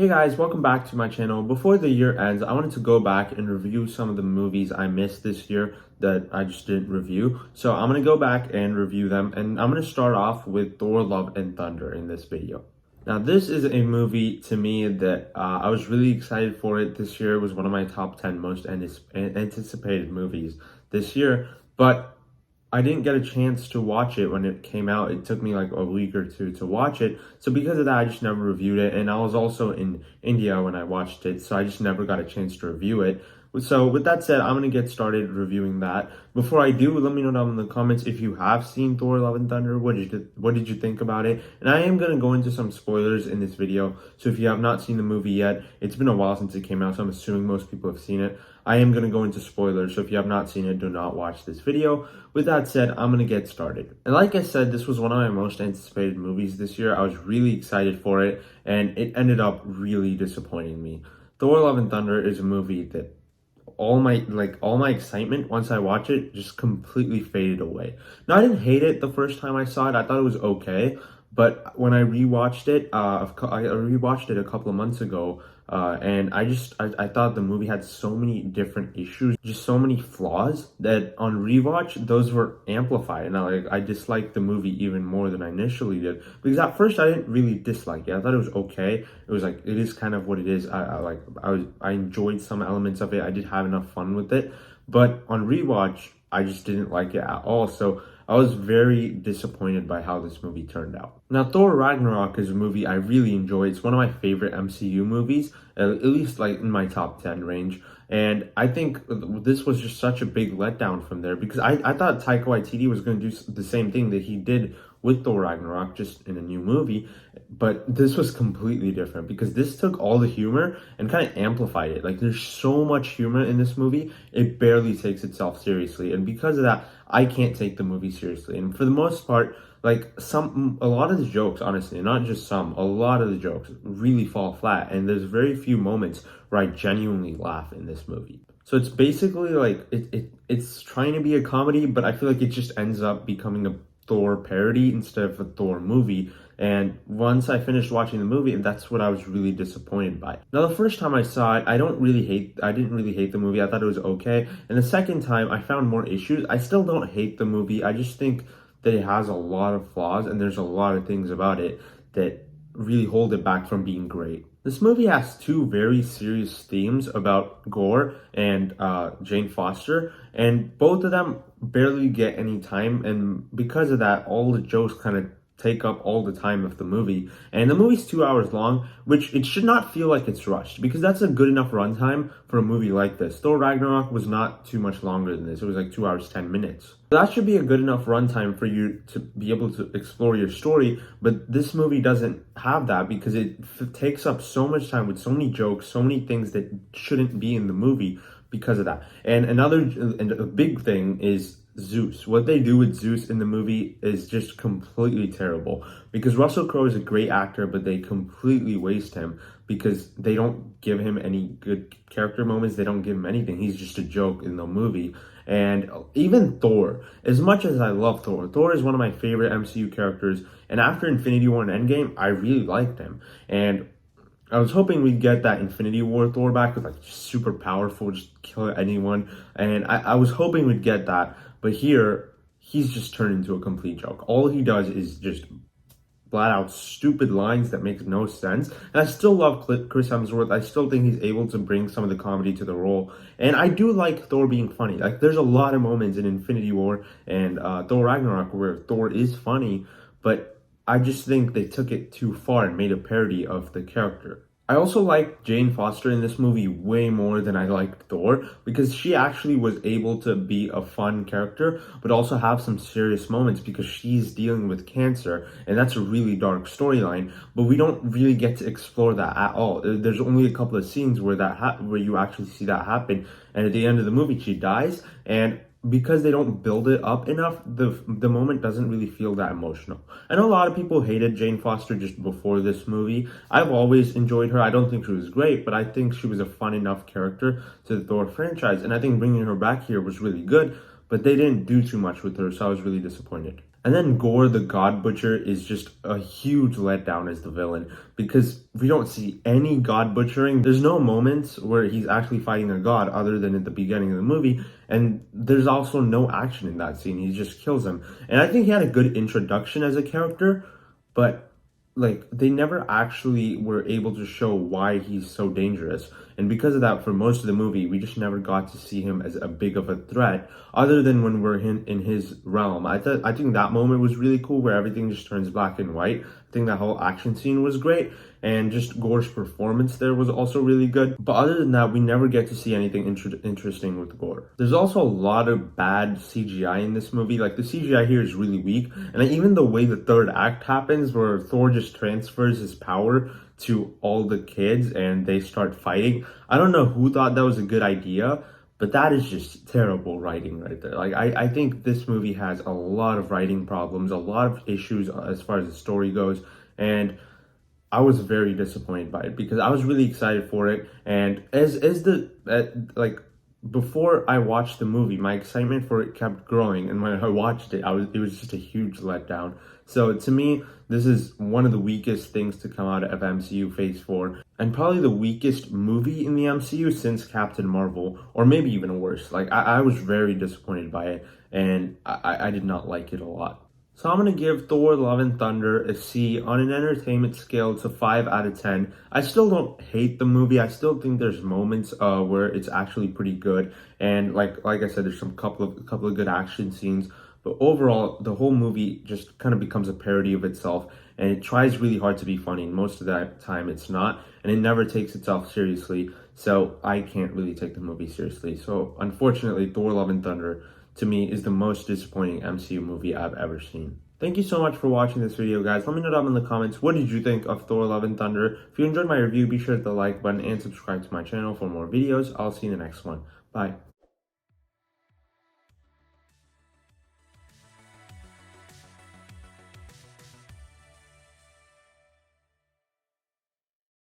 Hey guys, welcome back to my channel. Before the year ends, I wanted to go back and review some of the movies I missed this year that I just didn't review. So I'm going to go back and review them, and I'm going to start off with Thor Love and Thunder in this video. Now, this is a movie to me that I was really excited for it this year. It was one of my top 10 most anticipated movies this year, but I didn't get a chance to watch it when it came out. It took me like a week or two to watch it. So because of that, I just never reviewed it. And I was also in India when I watched it, so I just never got a chance to review it. So with that said, I'm going to get started reviewing that. Before I do, let me know down in the comments if you have seen Thor Love and Thunder. What did you think about it? And I am going to go into some spoilers in this video. So if you have not seen the movie yet, it's been a while since it came out, so I'm assuming most people have seen it. I am going to go into spoilers, so if you have not seen it, do not watch this video. With that said, I'm going to get started. And like I said, this was one of my most anticipated movies this year. I was really excited for it, and it ended up really disappointing me. Thor Love and Thunder is a movie that all my excitement once I watch it just completely faded away. Now, I didn't hate it the first time I saw it. I thought it was okay, but when I rewatched it, I rewatched it a couple of months ago, and I thought the movie had so many different issues, just so many flaws that on rewatch those were amplified, and I disliked the movie even more than I initially did. Because at first I didn't really dislike it. I thought it was okay. It was like, it is kind of what it is. I enjoyed some elements of it. I did have enough fun with it, but on rewatch I just didn't like it at all. So I was very disappointed by how this movie turned out. Now, Thor Ragnarok is a movie I really enjoy. It's one of my favorite MCU movies, at least like in my top 10 range. And I think this was just such a big letdown from there, because I thought Taika Waititi was going to do the same thing that he did with Thor Ragnarok, just in a new movie. But this was completely different, because this took all the humor and kind of amplified it. Like, there's so much humor in this movie, it barely takes itself seriously. And because of that, I can't take the movie seriously. And for the most part, like a lot of the jokes, honestly, not just some, a lot of the jokes really fall flat. And there's very few moments where I genuinely laugh in this movie. So it's basically like, it's trying to be a comedy, but I feel like it just ends up becoming a Thor parody instead of a Thor movie. And once I finished watching the movie, that's what I was really disappointed by. Now, the first time I saw it, I didn't really hate the movie. I thought it was okay. And the second time, I found more issues. I still don't hate the movie. I just think that it has a lot of flaws, and there's a lot of things about it that really hold it back from being great. This movie has two very serious themes about Gore and Jane Foster, and both of them barely get any time, and because of that, all the jokes kind of take up all the time of the movie. And the movie's 2 hours long, which it should not feel like it's rushed, because that's a good enough runtime for a movie like this. Thor Ragnarok was not too much longer than this. It was like 2 hours 10 minutes. That should be a good enough runtime for you to be able to explore your story, but this movie doesn't have that, because it takes up so much time with so many jokes, so many things that shouldn't be in the movie because of that. And a big thing is Zeus. What they do with Zeus in the movie is just completely terrible, because Russell Crowe is a great actor, but they completely waste him because they don't give him any good character moments. They don't give him anything. He's just a joke in the movie. And even Thor, as much as I love Thor, Thor is one of my favorite MCU characters, and after Infinity War and Endgame, I really liked him. And I was hoping we'd get that Infinity War Thor back with like just super powerful, just kill anyone. And I was hoping we'd get that. But here, he's just turned into a complete joke. All he does is just flat out stupid lines that make no sense. And I still love Chris Hemsworth. I still think he's able to bring some of the comedy to the role. And I do like Thor being funny. Like, there's a lot of moments in Infinity War and Thor Ragnarok where Thor is funny, but I just think they took it too far and made a parody of the character. I also liked Jane Foster in this movie way more than I liked Thor, because she actually was able to be a fun character, but also have some serious moments, because she's dealing with cancer, and that's a really dark storyline, but we don't really get to explore that at all. There's only a couple of scenes where where you actually see that happen, and at the end of the movie, she dies, and because they don't build it up enough, the moment doesn't really feel that emotional. I know a lot of people hated Jane Foster just before this movie. I've always enjoyed her. I don't think she was great, but I think she was a fun enough character to the Thor franchise, and I think bringing her back here was really good. but they didn't do too much with her, so I was really disappointed. And then Gore the God Butcher is just a huge letdown as the villain because we don't see any God butchering. There's no moments where he's actually fighting a god other than at the beginning of the movie, and there's also no action in that scene. He just kills him. And I think he had a good introduction as a character, but like they never actually were able to show why he's so dangerous, and because of that, for most of the movie we just never got to see him as a big of a threat other than when we're in his realm. I think that moment was really cool where everything just turns black and white. I think that whole action scene was great, and just Gore's performance there was also really good. But other than that, we never get to see anything interesting with Gore. There's also a lot of bad CGI in this movie. Like the CGI here is really weak, and even the way the third act happens where Thor just transfers his power to all the kids and they start fighting. I don't know who thought that was a good idea, but that is just terrible writing right there. Like, I think this movie has a lot of writing problems, a lot of issues as far as the story goes, and I was very disappointed by it because I was really excited for it. And before I watched the movie, my excitement for it kept growing, and when I watched it, it was just a huge letdown. So to me, this is one of the weakest things to come out of MCU Phase 4, and probably the weakest movie in the MCU since Captain Marvel, or maybe even worse. Like, I was very disappointed by it, and I did not like it a lot. So I'm going to give Thor Love and Thunder a C on an entertainment scale to 5 out of 10. I still don't hate the movie. I still think there's moments where it's actually pretty good. And like I said, there's some couple of good action scenes. But overall, the whole movie just kind of becomes a parody of itself. And it tries really hard to be funny. And most of the time it's not. And it never takes itself seriously. So I can't really take the movie seriously. So unfortunately, Thor Love and Thunder to me is the most disappointing MCU movie I've ever seen. Thank you so much for watching this video, guys. Let me know down in the comments, what did you think of Thor Love and Thunder? If you enjoyed my review, be sure to hit the like button and subscribe to my channel for more videos. I'll see you in the next one. Bye.